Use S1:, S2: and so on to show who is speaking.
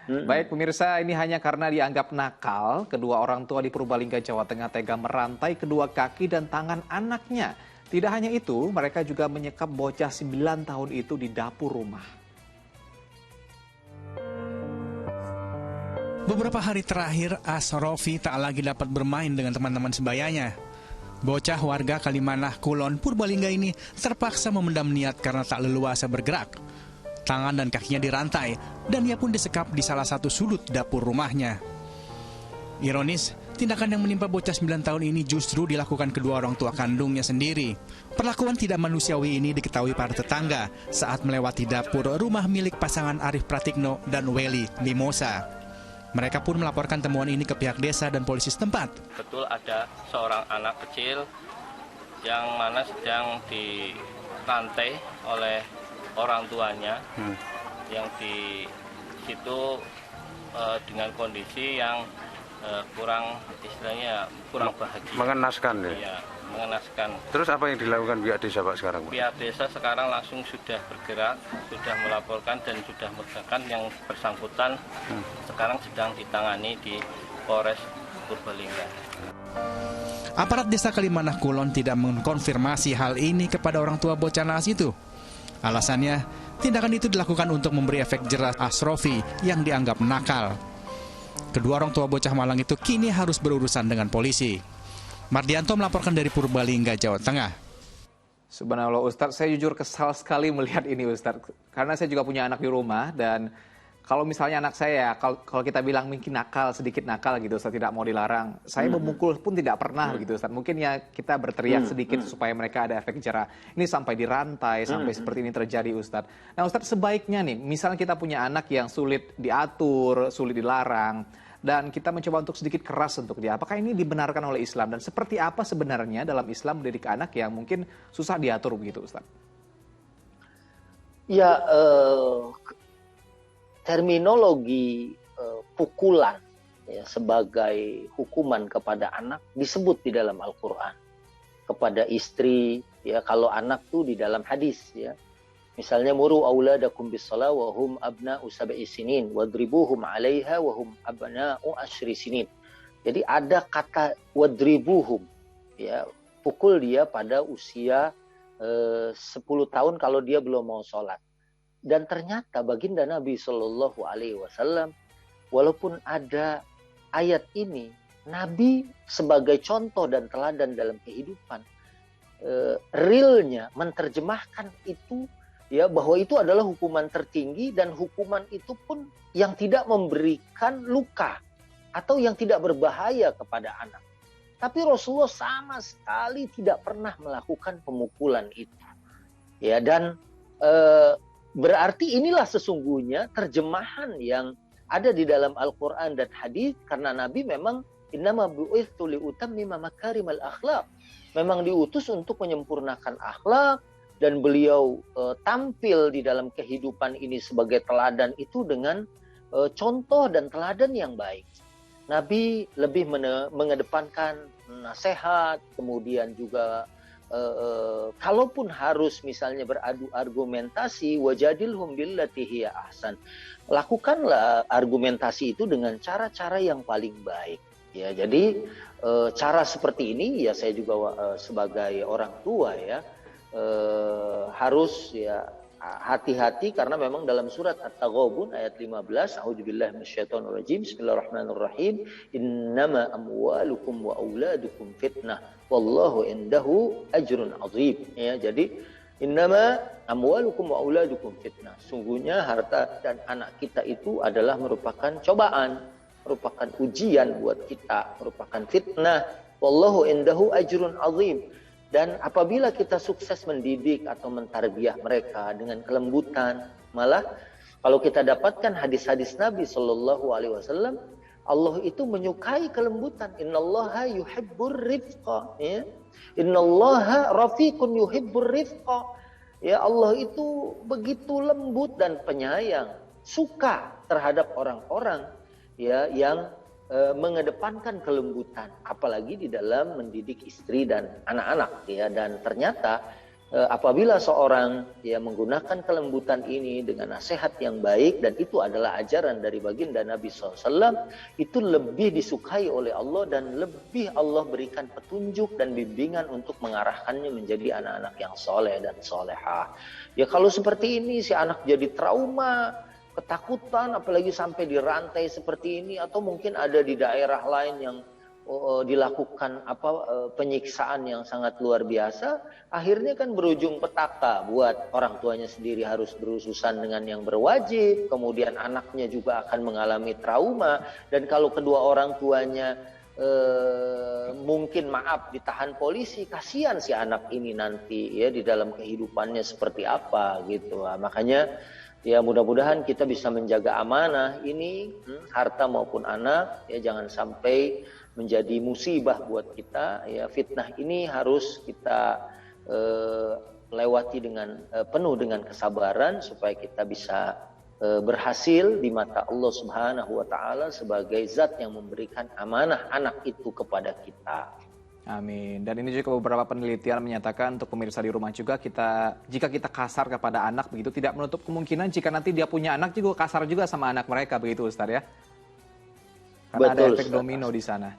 S1: Baik pemirsa, ini hanya karena dianggap nakal, kedua orang tua di Purbalingga, Jawa Tengah tega merantai kedua kaki dan tangan anaknya. Tidak hanya itu, mereka juga menyekap bocah 9 tahun itu di dapur rumah.
S2: Beberapa hari terakhir, Asrofi tak lagi dapat bermain dengan teman-teman sebayanya. Bocah warga Kalimanah Kulon, Purbalingga ini terpaksa memendam niat karena tak leluasa bergerak. Tangan dan kakinya dirantai, dan ia pun disekap di salah satu sudut dapur rumahnya. Ironis, tindakan yang menimpa bocah 9 tahun ini justru dilakukan kedua orang tua kandungnya sendiri. Perlakuan tidak manusiawi ini diketahui para tetangga saat melewati dapur rumah milik pasangan Arif Pratikno dan Weli Mimosa. Mereka pun melaporkan temuan ini ke pihak desa dan polisi setempat.
S3: Betul ada seorang anak kecil yang mana sedang dirantai oleh orang tuanya yang di situ dengan kondisi yang kurang bahagia.
S4: Mengenaskan ya?
S3: Iya, mengenaskan.
S4: Terus apa yang dilakukan pihak desa Pak sekarang?
S3: Pihak desa sekarang langsung sudah bergerak, sudah melaporkan dan sudah menegakkan yang bersangkutan sekarang sedang ditangani di Polres Purbalingga.
S2: Aparat desa Kalimanah Kulon tidak mengkonfirmasi hal ini kepada orang tua bocah naas itu. Alasannya, tindakan itu dilakukan untuk memberi efek jerah Asrofi yang dianggap nakal. Kedua orang tua bocah malang itu kini harus berurusan dengan polisi. Mardianto melaporkan dari Purbalingga, Jawa Tengah.
S1: Subhanallah Ustadz, saya jujur kesal sekali melihat ini Ustadz. Karena saya juga punya anak di rumah dan kalau misalnya anak saya, kalau kita bilang mungkin nakal, sedikit nakal gitu Ustadz, tidak mau dilarang. Saya memukul pun tidak pernah gitu Ustadz. Mungkin ya kita berteriak sedikit supaya mereka ada efek jerah. Ini sampai dirantai, sampai seperti ini terjadi Ustadz. Nah Ustadz, sebaiknya nih, misalnya kita punya anak yang sulit diatur, sulit dilarang, dan kita mencoba untuk sedikit keras untuk dia. Apakah ini dibenarkan oleh Islam? Dan seperti apa sebenarnya dalam Islam mendidik anak yang mungkin susah diatur begitu Ustadz?
S5: Ya, terminologi pukulan ya, sebagai hukuman kepada anak disebut di dalam Al-Quran. Kepada istri, ya kalau anak tuh di dalam hadis ya. Misalnya muru auladakum bis-shalah wa hum abna'u sab'i sinin wadribuhum 'alaiha wa hum abna'u asyri sinin. Jadi ada kata wadribuhum ya, pukul dia pada usia 10 tahun kalau dia belum mau sholat. Dan ternyata baginda Nabi Shallallahu Alaihi Wasallam, walaupun ada ayat ini, Nabi sebagai contoh dan teladan dalam kehidupan, realnya menerjemahkan itu, ya bahwa itu adalah hukuman tertinggi dan hukuman itu pun yang tidak memberikan luka atau yang tidak berbahaya kepada anak. Tapi Rasulullah sama sekali tidak pernah melakukan pemukulan itu, ya dan berarti inilah sesungguhnya terjemahan yang ada di dalam Al-Quran dan hadis, karena Nabi memang innama bu'itsu liutammima makarimal akhlaq. Memang diutus untuk menyempurnakan akhlak, dan beliau tampil di dalam kehidupan ini sebagai teladan itu dengan contoh dan teladan yang baik. Nabi lebih mengedepankan nasihat, kemudian juga kalaupun harus misalnya beradu argumentasi, wajadilhum billati hiya ahsan. Lakukanlah argumentasi itu dengan cara-cara yang paling baik. Ya, jadi cara seperti ini ya saya juga sebagai orang tua ya harus ya hati-hati, karena memang dalam surat At-Taghabun ayat 15, a'udzubillahi minasyaitonirrajim, bismillahirrahmanirrahim, innama amwalukum wa auladukum fitnah wallahu indahu ajrun azim. Ya, jadi innama amwalukum wa auladukum fitnah, sungguhnya harta dan anak kita itu adalah merupakan cobaan, merupakan ujian buat kita, merupakan fitnah. Wallahu indahu ajrun azim. Dan apabila kita sukses mendidik atau mentarbiyah mereka dengan kelembutan, malah kalau kita dapatkan hadis-hadis Nabi Shallallahu Alaihi Wasallam, Allah itu menyukai kelembutan. Innallaha yuhibbur rifqa. Ya. Innallaha rafiqun yuhibbur rifqa. Ya, Allah itu begitu lembut dan penyayang, suka terhadap orang-orang ya yang mengedepankan kelembutan, apalagi di dalam mendidik istri dan anak-anak ya. Dan ternyata apabila seorang ya menggunakan kelembutan ini dengan nasihat yang baik, dan itu adalah ajaran dari baginda Nabi SAW, itu lebih disukai oleh Allah dan lebih Allah berikan petunjuk dan bimbingan untuk mengarahkannya menjadi anak-anak yang soleh dan solehah. Ya kalau seperti ini si anak jadi trauma, ketakutan, apalagi sampai dirantai seperti ini, atau mungkin ada di daerah lain yang dilakukan penyiksaan yang sangat luar biasa, akhirnya kan berujung petaka buat orang tuanya sendiri harus berurusan dengan yang berwajib, kemudian anaknya juga akan mengalami trauma, dan kalau kedua orang tuanya mungkin maaf ditahan polisi, kasihan si anak ini nanti ya di dalam kehidupannya seperti apa gitu. Makanya ya mudah-mudahan kita bisa menjaga amanah ini, harta maupun anak, ya jangan sampai menjadi musibah buat kita. Ya fitnah ini harus kita lewati dengan penuh dengan kesabaran supaya kita bisa berhasil di mata Allah Subhanahu wa taala sebagai zat yang memberikan amanah anak itu kepada kita.
S1: Amin. Dan ini juga beberapa penelitian menyatakan untuk pemirsa di rumah juga, jika kita kasar kepada anak begitu, tidak menutup kemungkinan jika nanti dia punya anak juga kasar juga sama anak mereka begitu Ustaz ya. Karena
S5: Betul,
S1: ada efek
S5: Ustaz.
S1: domino di sana.